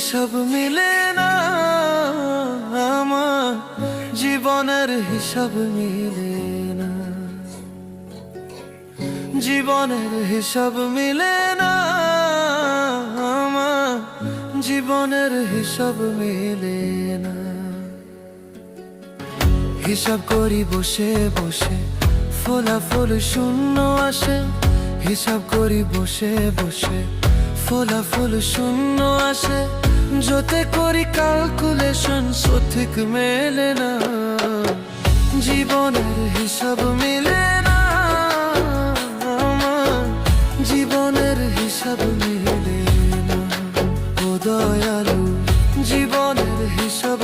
হিসাব মিলে না, আমার জীবনের হিসাব মিলে না, জীবনের হিসাব মিলে না, আমার জীবনের হিসাব মিলে না। হিসাব করি বসে বসে, ফলাফল শূন্য আসে। হিসাব করি বসে বসে, ফলাফল শূন্য আসে। যতে করি ক্যালকুলেশন সঠিক মেলে না, জীবনের হিসাব মিলে না, আমার জীবনের হিসাব মিলে না। ও দয়ালু, জীবনের হিসাব